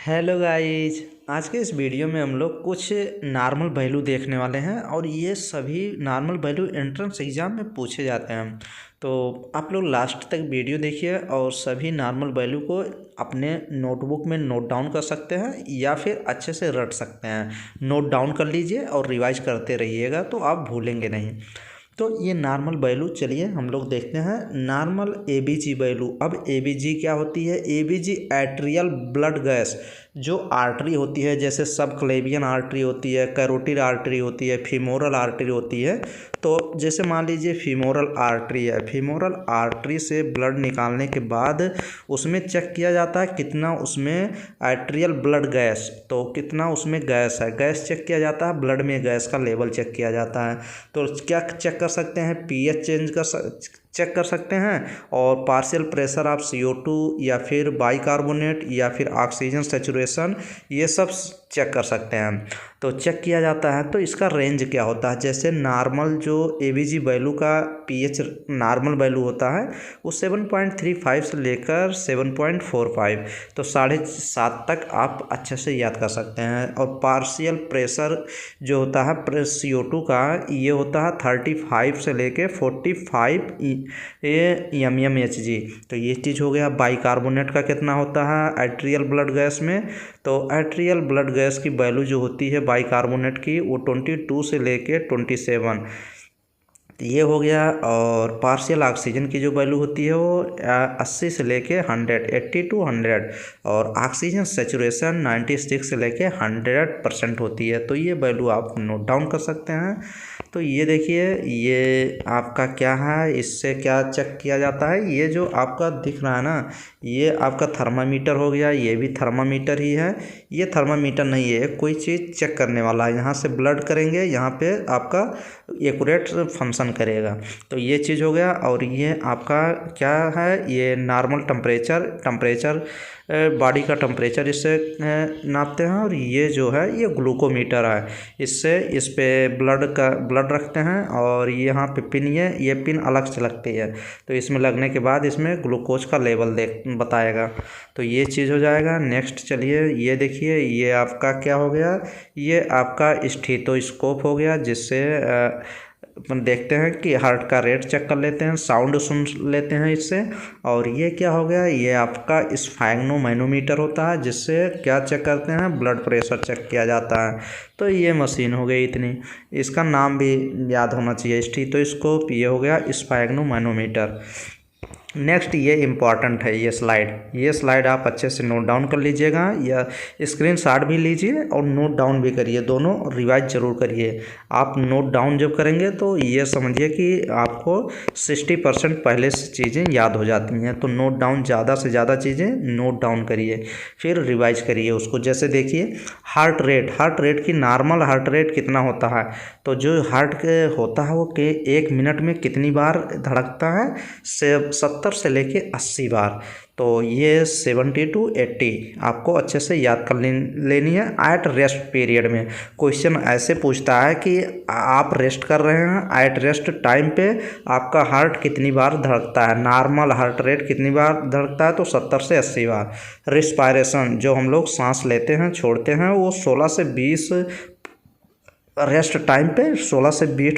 Hello guys. आज के इस वीडियो में हम लोग कुछ नॉर्मल वैल्यू देखने वाले हैं और ये सभी नॉर्मल वैल्यू एंट्रेंस एग्ज़ाम में पूछे जाते हैं। तो आप लोग लास्ट तक वीडियो देखिए और सभी नॉर्मल वैल्यू को अपने नोटबुक में नोट डाउन कर सकते हैं या फिर अच्छे से रट सकते हैं। नोट डाउन कर लीजिए और रिवाइज करते रहिएगा तो आप भूलेंगे नहीं। तो ये नॉर्मल वैल्यू चलिए हम लोग देखते हैं नॉर्मल एबीजी वैल्यू। अब एबीजी क्या होती है? एबीजी एट्रियल ब्लड गैस जो आर्टरी होती है, जैसे सब क्लेवियन आर्टरी होती है, कैरोटिड आर्टरी होती है, फीमोरल आर्टरी होती है। तो जैसे मान लीजिए फीमोरल आर्टरी है, फीमोरल आर्टरी से ब्लड निकालने के बाद उसमें चेक किया जाता है कितना उसमें एट्रियल ब्लड गैस, तो कितना उसमें गैस है, गैस चेक किया जाता है, ब्लड में गैस का लेवल चेक किया जाता है। तो क्या चेक कर सकते हैं? पीएच चेक कर सकते हैं और पार्शियल प्रेशर ऑफ CO2 या फिर बाइकार्बोनेट या फिर ऑक्सीजन सैचुरेशन, ये सब चेक कर सकते हैं। तो चेक किया जाता है तो इसका रेंज क्या होता है? जैसे नॉर्मल जो एबीजी वैल्यू का पीएच नॉर्मल वैल्यू होता है वो 7.35 से लेकर 7.45, तो 7.5 तक आप अच्छे से याद कर सकते हैं। और पार्शियल प्रेशर जो होता है CO2 का, ये होता है 35 से लेकर 45 mmHg। तो ये चीज़ हो गया। बाइकार्बोनेट का कितना होता है एट्रियल ब्लड गैस में? तो एट्रियल ब्लड गैस की वैल्यू जो होती है बाइकार्बोनेट की वो 22 से लेके 27, ये हो गया। और पार्शियल ऑक्सीजन की जो वैल्यू होती है वो 80 से लेके 100, 80 to 100, और ऑक्सीजन सेचुरेशन 96 से लेके 100% होती है। तो ये वैल्यू आप नोट डाउन कर सकते हैं। तो ये देखिए, ये आपका क्या है, इससे क्या चेक किया जाता है? ये जो आपका दिख रहा है ना, ये आपका थर्मामीटर हो गया, ये भी थर्मामीटर ही है। ये थर्मामीटर नहीं है, कोई चीज़ चेक करने वाला है। यहाँ से ब्लड करेंगे, यहाँ पे आपका एक्यूरेट फंक्शन करेगा। तो ये चीज़ हो गया। और ये आपका क्या है? ये नॉर्मल टेम्परेचर बॉडी का टेम्परेचर इससे नापते हैं। और ये जो है ये ग्लूकोमीटर है, इससे इस पे ब्लड रखते हैं और यहाँ पे पिन, ये पिन अलग से लगती है, तो इसमें लगने के बाद इसमें ग्लूकोज का लेवल बताएगा। तो ये चीज़ हो जाएगा। नेक्स्ट चलिए ये देखिए, ये आपका क्या हो गया? ये आपका स्टेथोस्कोप हो गया, जिससे अपन देखते हैं कि हार्ट का रेट चेक कर लेते हैं, साउंड सुन लेते हैं इससे। और ये क्या हो गया? ये आपका स्फैग्नोमैनोमीटर होता है, जिससे क्या चेक करते हैं? ब्लड प्रेशर चेक किया जाता है। तो ये मशीन हो गई इतनी, इसका नाम भी याद होना चाहिए, स्टेथोस्कोप। ये हो गया स्फैग्नोमैनोमीटर। नेक्स्ट ये इम्पॉर्टेंट है, ये स्लाइड आप अच्छे से नोट डाउन कर लीजिएगा या स्क्रीनशॉट भी लीजिए और नोट डाउन भी करिए, दोनों रिवाइज जरूर करिए। आप नोट डाउन जब करेंगे तो ये समझिए कि आपको 60% पहले से चीज़ें याद हो जाती हैं। तो नोट डाउन, ज़्यादा से ज़्यादा चीज़ें नोट डाउन करिए, फिर रिवाइज करिए उसको। जैसे देखिए हार्ट रेट की नॉर्मल हार्ट रेट कितना होता है? तो जो हार्ट के होता है वो के 1 मिनट में कितनी बार धड़कता है? 70 से लेके 80 बार। तो ये 70 to 80 आपको अच्छे से याद कर लेनी है। एट रेस्ट पीरियड में क्वेश्चन ऐसे पूछता है कि आप रेस्ट कर रहे हैं, एट रेस्ट टाइम पे आपका हार्ट कितनी बार धड़कता है, नॉर्मल हार्ट रेट कितनी बार धड़कता है? तो 70 से 80 बार। रिस्पायरेशन, जो हम लोग सांस लेते हैं छोड़ते हैं, वो 16 से 20 रेस्ट टाइम पे 16 से 20,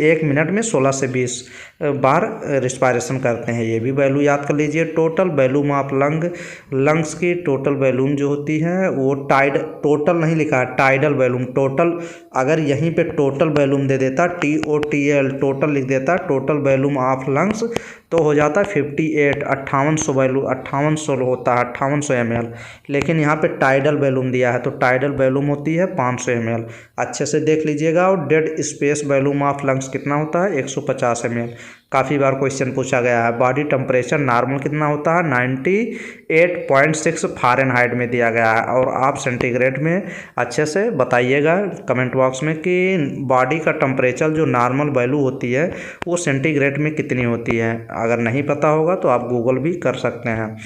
1 मिनट में 16 से 20 बार रिस्पायरेशन करते हैं। ये भी वैल्यू याद कर लीजिए। टोटल वैल्यूम ऑफ लंग्स की टोटल वैल्यूम जो होती है वो टोटल नहीं लिखा है, टाइडल वैल्यूम। टोटल अगर यहीं पे टोटल वैल्यूम दे देता, TOTL टोटल लिख देता, टोटल वैल्यूम ऑफ लंग्स, तो हो जाता 58, 5800 वैल्यू, 5800 होता है, 5800 ml। लेकिन यहाँ पे टाइडल वैल्यूम दिया है, तो टाइडल वैल्यूम होती है 500 ml। अच्छे से देख लीजिएगा। और dead space volume of lungs कितना होता है? 150 ml। काफ़ी बार क्वेश्चन पूछा गया है। बॉडी टेम्परेचर नॉर्मल कितना होता है? 98.6 फ़ारेनहाइट में दिया गया है। और आप सेंटीग्रेड में अच्छे से बताइएगा कमेंट बॉक्स में कि बॉडी का टेम्परेचर जो नॉर्मल वैल्यू होती है वो सेंटीग्रेड में कितनी होती है। अगर नहीं पता होगा तो आप गूगल भी कर सकते हैं।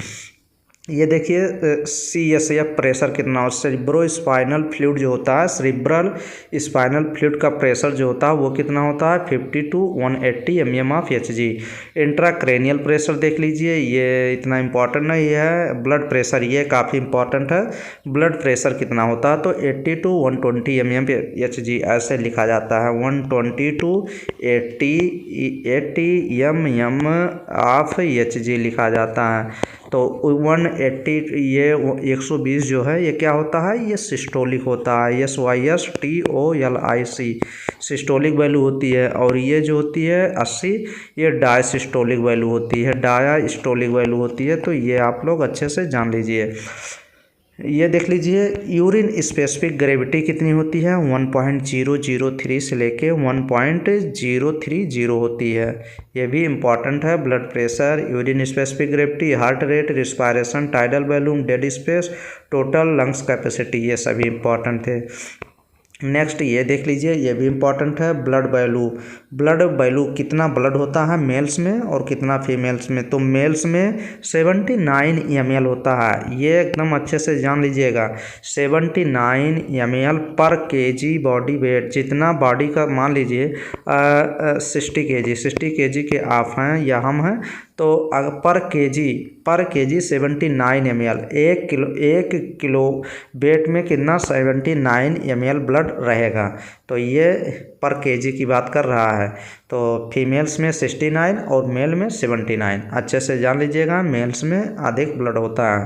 ये देखिए CSF प्रेशर कितना हो, सेरिब्रो स्पाइनल फ्लूइड जो होता है, सेरिब्रल स्पाइनल फ्लूइड का प्रेशर जो होता है वो कितना होता है 50 to 180 mm of Hg। Intracranial pressure देख लीजिए, ये इतना इम्पॉर्टेंट नहीं है। ब्लड प्रेशर ये काफ़ी इंपॉर्टेंट है। ब्लड प्रेशर कितना होता है तो 80 to 120 mm Hg ऐसे लिखा जाता है। 120 to 80 mm ऑफ Hg लिखा जाता है। तो 180 ये 120 जो है ये क्या होता है, ये सिस्टोलिक होता है, SYSTOLIC सिस्टोलिक वैल्यू होती है। और ये जो होती है 80 ये डायसिस्टोलिक वैल्यू होती है, डायस्टोलिक वैल्यू होती है। तो ये आप लोग अच्छे से जान लीजिए। ये देख लीजिए यूरिन स्पेसिफिक ग्रेविटी कितनी होती है 1.003 से लेके 1.030 होती है। ये भी इम्पॉर्टेंट है। Blood pressure, urine specific gravity, heart rate, respiration, tidal volume, dead space, total lungs capacity, ये सभी इम्पॉर्टेंट थे। नेक्स्ट ये देख लीजिए, ये भी इम्पॉर्टेंट है। ब्लड वैल्यू, ब्लड वैल्यू कितना ब्लड होता है मेल्स में और कितना फीमेल्स में। तो मेल्स में 79 ml होता है, ये एकदम अच्छे से जान लीजिएगा। 79 ml पर kg बॉडी वेट, जितना बॉडी का मान लीजिए 60 kg के आप हैं या हम हैं, तो पर केजी 79 ml, 1 किलो वेट में कितना 79 ml ब्लड रहेगा। तो ये पर केजी की बात कर रहा है। तो फीमेल्स में 69 और मेल में 79, अच्छे से जान लीजिएगा। मेल्स में अधिक ब्लड होता है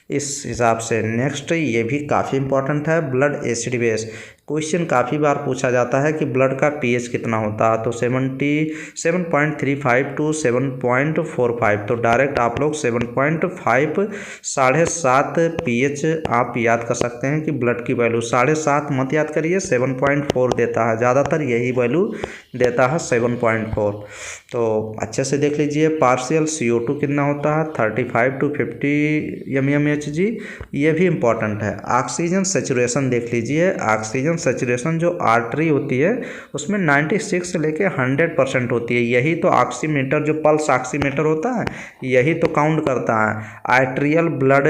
इस हिसाब से। नेक्स्ट ये भी काफ़ी इंपॉर्टेंट है, ब्लड एसिड बेस। क्वेश्चन काफ़ी बार पूछा जाता है कि ब्लड का पीएच कितना होता है, तो 7.35 to 7.45। तो डायरेक्ट आप लोग 7.5 7.5 पीएच आप याद कर सकते हैं कि ब्लड की वैल्यू 7.5 मत याद करिए, 7.4 देता है, ज़्यादातर यही वैल्यू देता है 7.4। तो अच्छे से देख लीजिए। पार्शियल CO2 कितना होता है 35 to 50 mmHg, ये भी इम्पॉर्टेंट है। ऑक्सीजन सेचुरेशन देख लीजिए, ऑक्सीजन सेचुरेशन जो आर्टरी होती है उसमें 96 से लेके 100% होती है। यही तो ऑक्सीमीटर, जो पल्स ऑक्सीमीटर होता है, यही तो काउंट करता है। आर्ट्रियल ब्लड,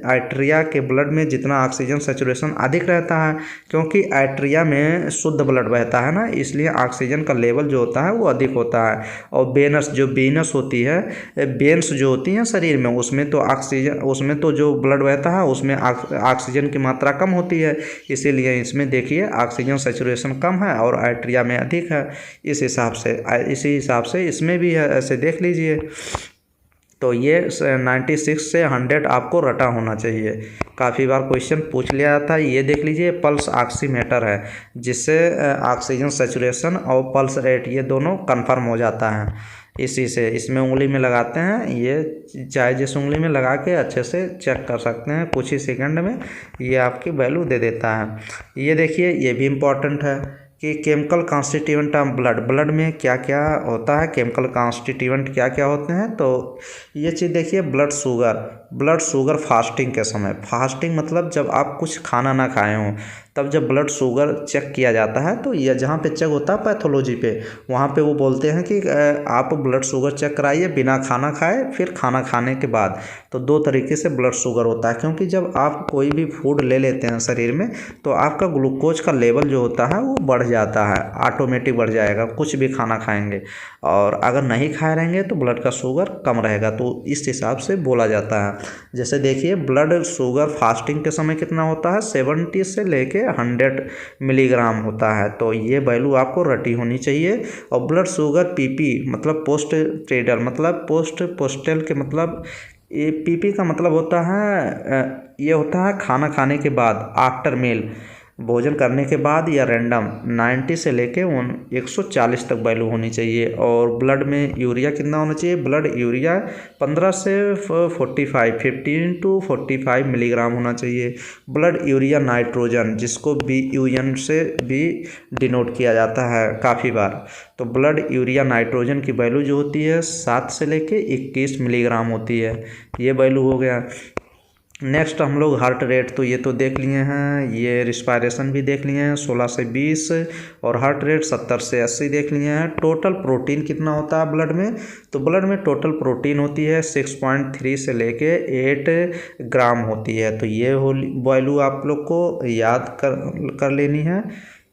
आर्ट्रिया के ब्लड में जितना ऑक्सीजन सेचुरेशन अधिक रहता है, क्योंकि आर्ट्रिया में शुद्ध ब्लड बहता है ना, इसलिए ऑक्सीजन का लेवल जो होता है वो अधिक होता है। और वेनस, जो वेनस होती है, वेन्स जो होती हैं शरीर में, उसमें तो ऑक्सीजन, उसमें तो जो ब्लड बहता है उसमें ऑक्सीजन की मात्रा कम होती है, इसीलिए इसमें देखिए ऑक्सीजन सेचुरेशन कम है और आर्ट्रिया में अधिक है। इसी हिसाब से इसमें भी है, ऐसे देख लीजिए। तो ये 96 से 100 आपको रटा होना चाहिए, काफ़ी बार क्वेश्चन पूछ लिया जाता है। ये देख लीजिए पल्स ऑक्सीमीटर है, जिससे ऑक्सीजन सेचुरेशन और पल्स रेट ये दोनों कंफर्म हो जाता है। इसी से इसमें उंगली में लगाते हैं, ये चाहे जिस उंगली में लगा के अच्छे से चेक कर सकते हैं, कुछ ही सेकंड में ये आपकी वैल्यू दे देता है। ये देखिए ये भी इम्पॉर्टेंट है कि chemical constituent of blood, blood में क्या क्या होता है, केमिकल कॉन्स्टिट्यूएंट क्या क्या होते हैं। तो ये चीज़ देखिए, ब्लड शुगर फास्टिंग के समय, फास्टिंग मतलब जब आप कुछ खाना ना खाए हों, तब जब ब्लड शुगर चेक किया जाता है, तो यह जहाँ पे चेक होता है पैथोलॉजी पे, वहाँ पे वो बोलते हैं कि आप ब्लड शुगर चेक कराइए बिना खाना खाए, फिर खाना खाने के बाद। तो 2 तरीके से ब्लड शुगर होता है, क्योंकि जब आप कोई भी फूड ले लेते हैं शरीर में, तो आपका ग्लूकोज का लेवल जो होता है वो बढ़ जाता है, ऑटोमेटिक बढ़ जाएगा कुछ भी खाना खाएंगे। और अगर नहीं खाए रहेंगे तो ब्लड का शुगर कम रहेगा, तो इस हिसाब से बोला जाता है। जैसे देखिए ब्लड शुगर फास्टिंग के समय कितना होता है 70 से लेके 100 मिलीग्राम होता है। तो ये वैल्यू आपको रटी होनी चाहिए। और ब्लड शुगर PP मतलब पोस्ट ट्रेडल, मतलब पोस्टल के मतलब ये PP का मतलब होता है, ये होता है खाना खाने के बाद, आफ्टर मील, भोजन करने के बाद, या रैंडम 90 से लेके 140 तक वैल्यू होनी चाहिए। और ब्लड में यूरिया कितना होना चाहिए, ब्लड यूरिया 15 से 45, 15 to 45 मिलीग्राम होना चाहिए। ब्लड यूरिया नाइट्रोजन, जिसको BUN से भी डिनोट किया जाता है काफ़ी बार, तो ब्लड यूरिया नाइट्रोजन की वैल्यू जो होती है 7 से लेके 21 मिलीग्राम होती है। ये वैल्यू हो गया। नेक्स्ट हम लोग हार्ट रेट तो ये तो देख लिए हैं, ये रिस्पायरेशन भी देख लिए हैं 16 से 20 और हार्ट रेट 70 से 80 देख लिए हैं। टोटल प्रोटीन कितना होता है ब्लड में, तो ब्लड में टोटल प्रोटीन होती है 6.3 से लेके 8 ग्राम होती है। तो ये वैल्यू आप लोग को याद कर लेनी है।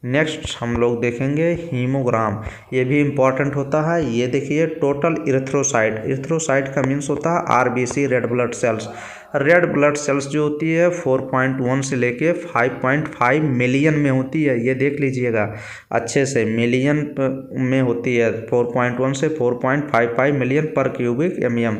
नेक्स्ट हम लोग देखेंगे हीमोग्राम, ये भी इम्पॉर्टेंट होता है। ये देखिए टोटल इरिथ्रोसाइट, इरिथ्रोसाइट का मीन्स होता है RBC red blood cells. Red blood cells जो होती है 4.1 से लेके 5.5 मिलियन में होती है। ये देख लीजिएगा अच्छे से, मिलियन में होती है, 4.1 से 4.55 मिलियन पर क्यूबिक एमएम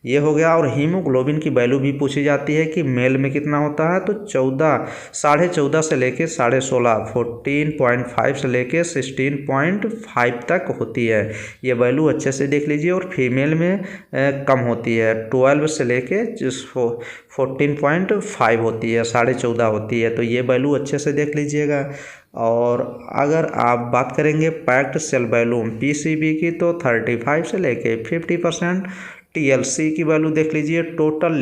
ये हो गया। और हीमोग्लोबिन की वैल्यू भी पूछी जाती है कि मेल में कितना होता है, तो 14 से लेके 16.5 14.5 से लेके 16.5 तक होती है। ये वैल्यू अच्छे से देख लीजिए। और फीमेल में कम होती है, 12 से लेके 14.5 होती है, 14.5 होती है। तो ये वैल्यू अच्छे से देख लीजिएगा। और अगर आप बात करेंगे पैक्ड सेल वॉल्यूम पीसीबी की, तो 35 से लेके 50%। टीएलसी की वैल्यू देख लीजिए, टोटल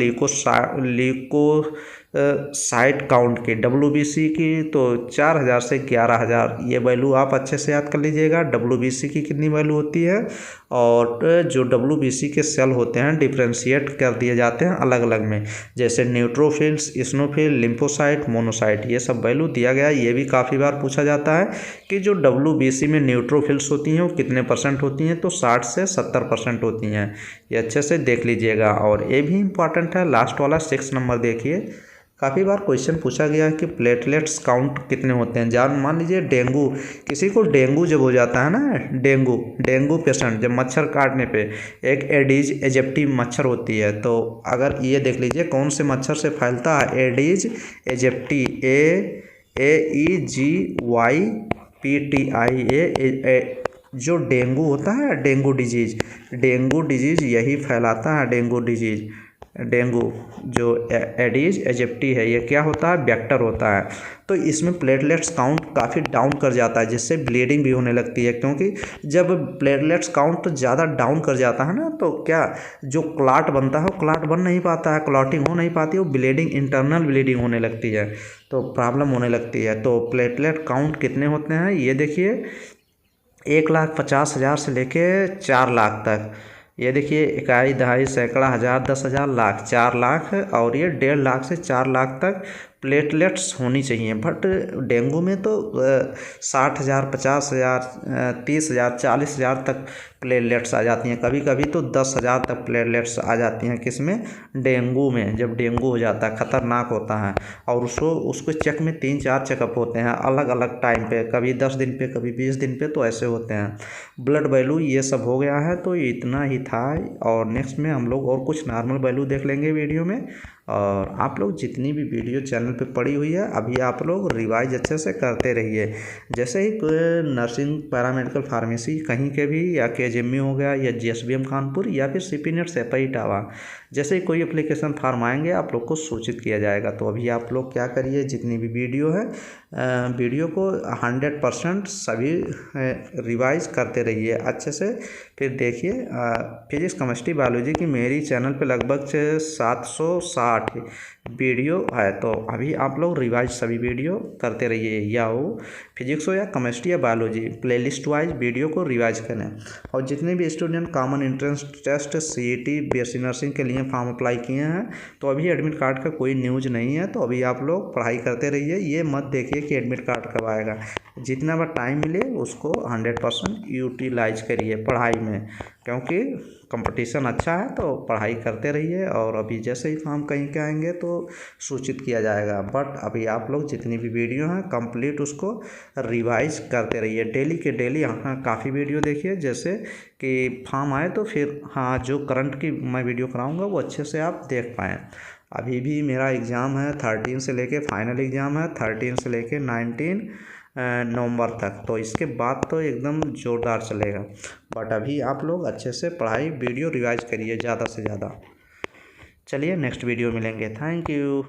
ल्यूकोसाइट काउंट की डब्ल्यूबीसी की, तो 4000 से 11000 ये वैल्यू आप अच्छे से याद कर लीजिएगा। डब्ल्यूबीसी की कितनी वैल्यू होती है, और जो डब्ल्यूबीसी के सेल होते हैं डिफ्रेंशिएट कर दिए जाते हैं अलग अलग में, जैसे न्यूट्रोफिल्स, इस्नोफिल, लिम्फोसाइट, मोनोसाइट, ये सब वैल्यू दिया गया है। ये भी काफ़ी बार पूछा जाता है कि जो डब्ल्यूबीसी में न्यूट्रोफिल्स होती हैं वो कितने % होती हैं, तो 60 से 70% होती हैं। ये अच्छे से देख लीजिएगा। और ये भी इम्पॉर्टेंट है, लास्ट वाला 6 नंबर देखिए, काफ़ी बार क्वेश्चन पूछा गया है कि प्लेटलेट्स काउंट कितने होते हैं। मान लीजिए डेंगू, किसी को डेंगू जब हो जाता है ना, डेंगू पेशेंट जब मच्छर काटने पे, एक एडीज एजिप्टी मच्छर होती है, तो अगर ये देख लीजिए कौन से मच्छर से फैलता है, एडीज एजिप्टी, AEGYPTI, जो डेंगू होता है, डेंगू डिजीज़ यही फैलाता है। डेंगू जो एडीज एजिप्टी है, ये क्या होता है, वेक्टर होता है। तो इसमें प्लेटलेट्स काउंट काफ़ी डाउन कर जाता है, जिससे ब्लीडिंग भी होने लगती है। क्योंकि जब प्लेटलेट्स काउंट ज़्यादा डाउन कर जाता है ना, तो क्या जो क्लॉट बनता है वो क्लॉट बन नहीं पाता है, क्लॉटिंग हो नहीं पाती, वो ब्लीडिंग, इंटरनल ब्लीडिंग होने लगती है, तो प्रॉब्लम होने लगती है। तो प्लेटलेट काउंट कितने होते हैं ये देखिए, 1,50,000 से लेके 4 लाख तक। ये देखिए इकाई, दहाई, सैकड़ा, हज़ार, 10,000, लाख, 4 लाख, और ये 1.5 लाख से 4 लाख तक प्लेटलेट्स होनी चाहिए। बट डेंगू में तो 60,000, 50,000, 30,000, 40,000 तक प्लेटलेट्स आ जाती हैं। कभी कभी तो 10,000 तक प्लेटलेट्स आ जाती हैं। किसमें, डेंगू में। जब डेंगू हो जाता है, ख़तरनाक होता है, और उसको चेक में 3-4 चेकअप होते हैं अलग अलग टाइम पे, कभी 10 दिन पे, कभी 20 दिन पे, तो ऐसे होते हैं। ब्लड वैल्यू ये सब हो गया है, तो इतना ही था। और नेक्स्ट में हम लोग और कुछ नॉर्मल वैल्यू देख लेंगे वीडियो में। और आप लोग जितनी भी वीडियो चैनल पे पड़ी हुई है, अभी आप लोग रिवाइज अच्छे से करते रहिए। जैसे ही नर्सिंग, पैरामेडिकल, फार्मेसी कहीं के भी, या KGMU हो गया, या GSBM कानपुर, या फिर CP नेट SEPA इटावा, जैसे ही कोई एप्लीकेशन फॉर्म आएंगे आप लोग को सूचित किया जाएगा। तो अभी आप लोग क्या करिए, जितनी भी वीडियो है, वीडियो को 100% सभी रिवाइज करते रहिए अच्छे से। फिर देखिए फिजिक्स, केमिस्ट्री, बायोलॉजी की मेरी चैनल पे लगभग 760 वीडियो है। तो अभी आप लोग रिवाइज सभी वीडियो करते रहिए, या वो फिजिक्स हो या केमिस्ट्री या बायोलॉजी, प्लेलिस्ट वाइज वीडियो को रिवाइज करें। और जितने भी student common entrance test, CET, BSc nursing के लिए फॉर्म अप्लाई किए हैं, तो अभी एडमिट कार्ड का कोई न्यूज़ नहीं है। तो अभी आप लोग पढ़ाई करते रहिए, ये मत देखिए कि एडमिट कार्ड कब आएगा। जितना बार टाइम मिले उसको 100% यूटिलाइज करिए पढ़ाई में, क्योंकि कंपटीशन अच्छा है, तो पढ़ाई करते रहिए। और अभी जैसे ही फॉर्म कहीं के आएंगे तो सूचित किया जाएगा। बट अभी आप लोग जितनी भी वीडियो हैं कंप्लीट उसको रिवाइज करते रहिए, डेली के डेली। हाँ, काफ़ी वीडियो देखिए, जैसे कि फॉर्म आए तो फिर हाँ, जो करंट की मैं वीडियो कराऊंगा वो अच्छे से आप देख पाएँ। अभी भी मेरा एग्ज़ाम है 13 से लेके, फाइनल एग्ज़ाम है 13 से लेके 19 नवंबर तक, तो इसके बाद तो एकदम ज़ोरदार चलेगा। बट अभी आप लोग अच्छे से पढ़ाई, वीडियो रिवाइज करिए ज़्यादा से ज़्यादा। चलिए नेक्स्ट वीडियो मिलेंगे, थैंक यू।